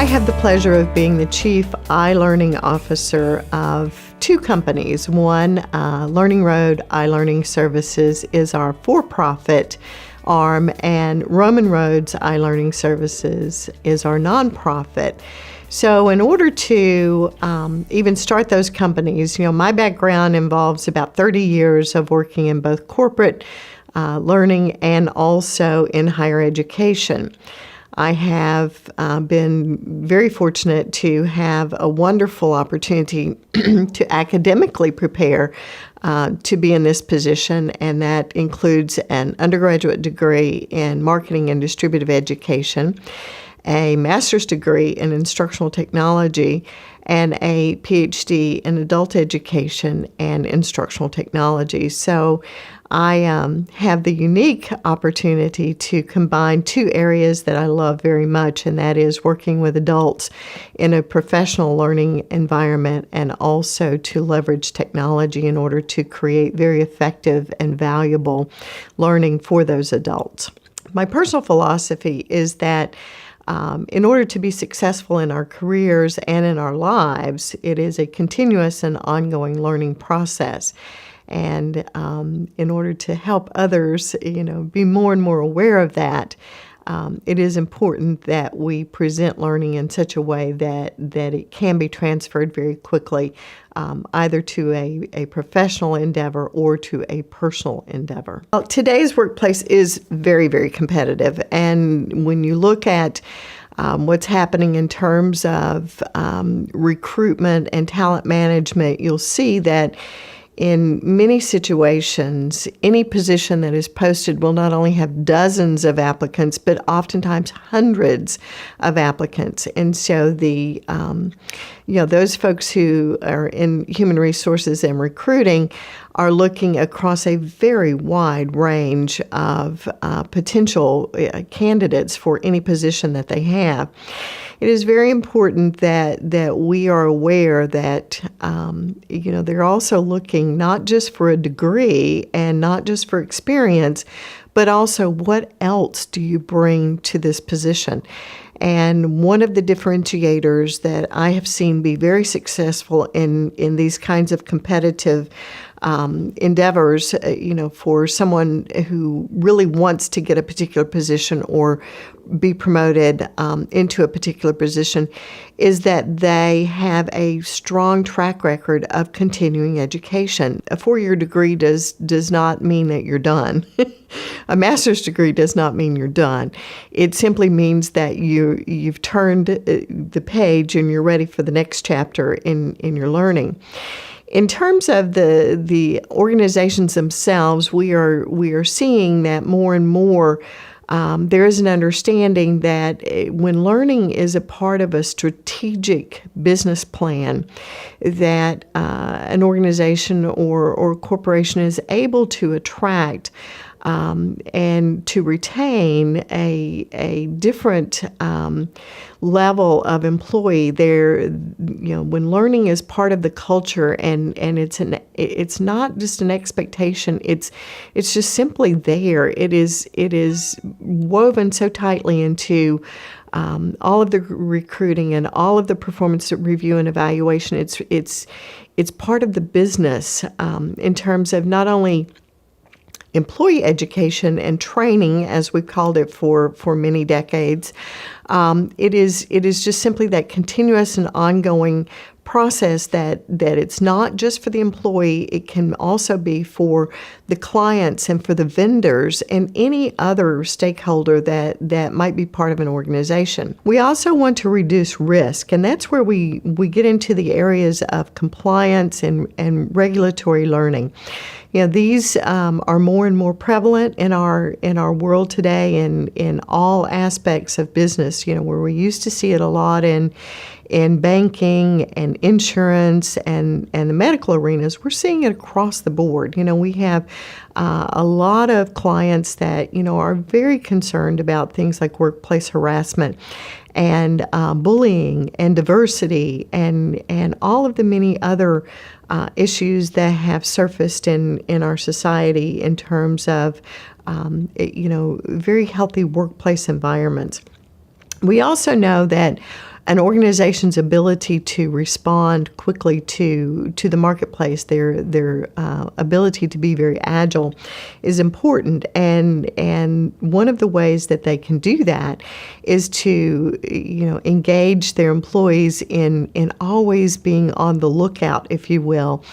I have the pleasure of being the Chief eLearning Officer of two companies. One, Learning Road eLearning Services, is our for-profit arm, and Roman Roads eLearning Services is our nonprofit. So in order to even start those companies, my background involves about 30 years of working in both corporate learning and also in higher education. I have been very fortunate to have a wonderful opportunity to academically prepare to be in this position, and that includes an undergraduate degree in marketing and distributive education, a master's degree in instructional technology, and a PhD in adult education and instructional technology. So I have the unique opportunity to combine two areas that I love very much, and that is working with adults in a professional learning environment, and also to leverage technology in order to create very effective and valuable learning for those adults. My personal philosophy is that in order to be successful in our careers and in our lives, it is a continuous and ongoing learning process. And in order to help others, be more and more aware of that, it is important that we present learning in such a way that it can be transferred very quickly, either to a professional endeavor or to a personal endeavor. Well, today's workplace is very, very competitive. And when you look at what's happening in terms of recruitment and talent management, you'll see that in many situations, any position that is posted will not only have dozens of applicants, but oftentimes hundreds of applicants. And so those folks who are in human resources and recruiting are looking across a very wide range of potential candidates for any position that they have. It is very important that we are aware that they're also looking not just for a degree and not just for experience, but also what else do you bring to this position. And one of the differentiators that I have seen be very successful in these kinds of competitive endeavors, for someone who really wants to get a particular position or be promoted into a particular position, is that they have a strong track record of continuing education. A 4-year degree does not mean that you're done. A master's degree does not mean you're done. It simply means that you've turned the page and you're ready for the next chapter in your learning. In terms of the organizations themselves, we are seeing that more and more there is an understanding that when learning is a part of a strategic business plan, that an organization or corporation is able to attract and to retain a different level of employee. There, when learning is part of the culture, and it's not just an expectation. It's just simply there. It is woven so tightly into all of the recruiting and all of the performance review and evaluation. It's part of the business in terms of not only employee education and training, as we've called it for many decades. It is just simply that continuous and ongoing process that it's not just for the employee, it can also be for the clients and for the vendors and any other stakeholder that might be part of an organization. We also want to reduce risk, and that's where we get into the areas of compliance and regulatory learning. These are more and more prevalent in our world today in all aspects of business. Where we used to see it a lot in banking and insurance and the medical arenas, we're seeing it across the board. We have a lot of clients that are very concerned about things like workplace harassment and bullying and diversity and all of the many other issues that have surfaced in our society in terms of very healthy workplace environments. We also know that an organization's ability to respond quickly to the marketplace, their ability to be very agile, is important. And one of the ways that they can do that is to engage their employees in always being on the lookout, if you will.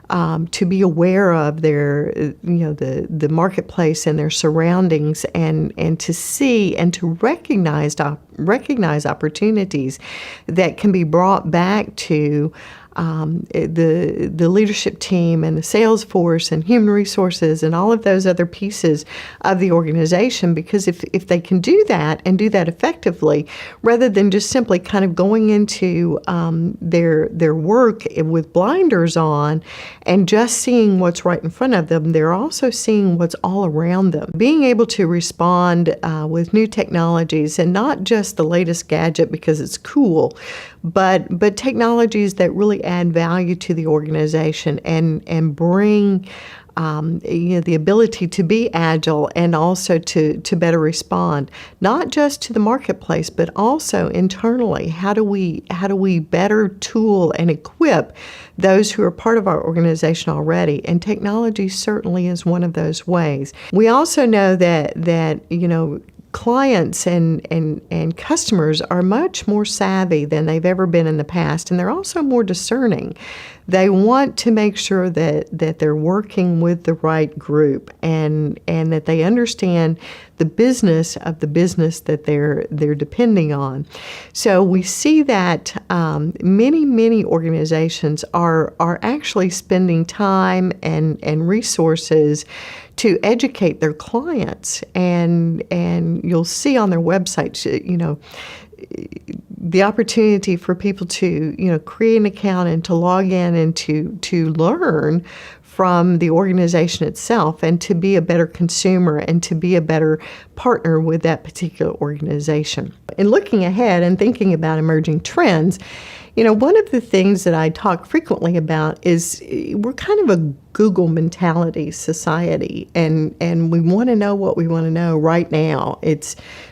To be aware of their, the marketplace and their surroundings, and to see and to recognize opportunities that can be brought back to the leadership team and the sales force and human resources and all of those other pieces of the organization. Because if they can do that and do that effectively, rather than just simply kind of going into their work with blinders on and just seeing what's right in front of them, they're also seeing what's all around them. Being able to respond with new technologies, and not just the latest gadget because it's cool, but technologies that really add value to the organization and bring the ability to be agile and also to better respond, not just to the marketplace, but also internally. How do we better tool and equip those who are part of our organization already? And technology certainly is one of those ways. We also know that clients and customers are much more savvy than they've ever been in the past, and they're also more discerning. They want to make sure that they're working with the right group, and that they understand the business of the business that they're depending on. So we see that many organizations are actually spending time and resources to educate their clients, and you'll see on their websites, the opportunity for people to create an account and to log in and to learn from the organization itself, and to be a better consumer and to be a better partner with that particular organization. In looking ahead and thinking about emerging trends, one of the things that I talk frequently about is we're kind of a Google mentality society, and we want to know what we want to know right now.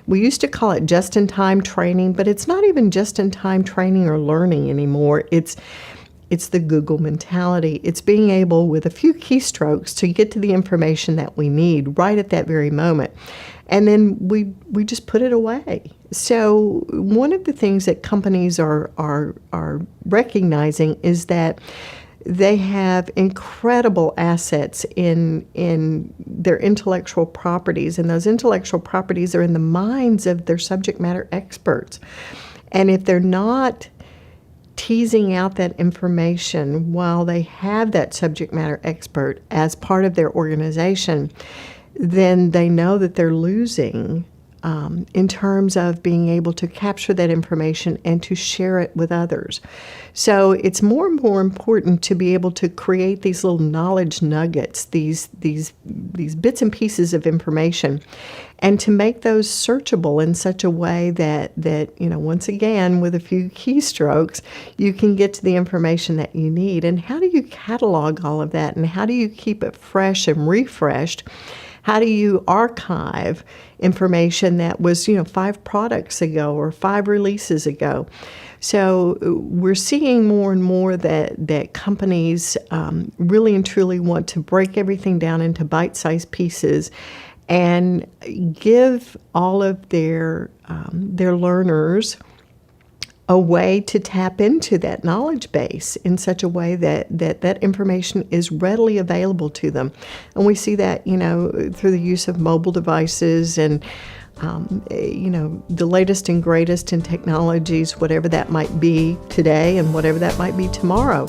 We used to call it just-in-time training, but it's not even just-in-time training or learning anymore. It's the Google mentality. It's being able, with a few keystrokes, to get to the information that we need right at that very moment. And then we just put it away. So one of the things that companies are recognizing is that they have incredible assets in their intellectual properties, and those intellectual properties are in the minds of their subject matter experts. And if they're not teasing out that information while they have that subject matter expert as part of their organization, then they know that they're losing in terms of being able to capture that information and to share it with others. So it's more and more important to be able to create these little knowledge nuggets, these bits and pieces of information, and to make those searchable in such a way that once again, with a few keystrokes, you can get to the information that you need. And how do you catalog all of that? And how do you keep it fresh and refreshed? How do you archive information that was, 5 products ago or 5 releases ago? So we're seeing more and more that companies really and truly want to break everything down into bite-sized pieces and give all of their learners a way to tap into that knowledge base in such a way that information is readily available to them. And we see that, through the use of mobile devices and, the latest and greatest in technologies, whatever that might be today and whatever that might be tomorrow.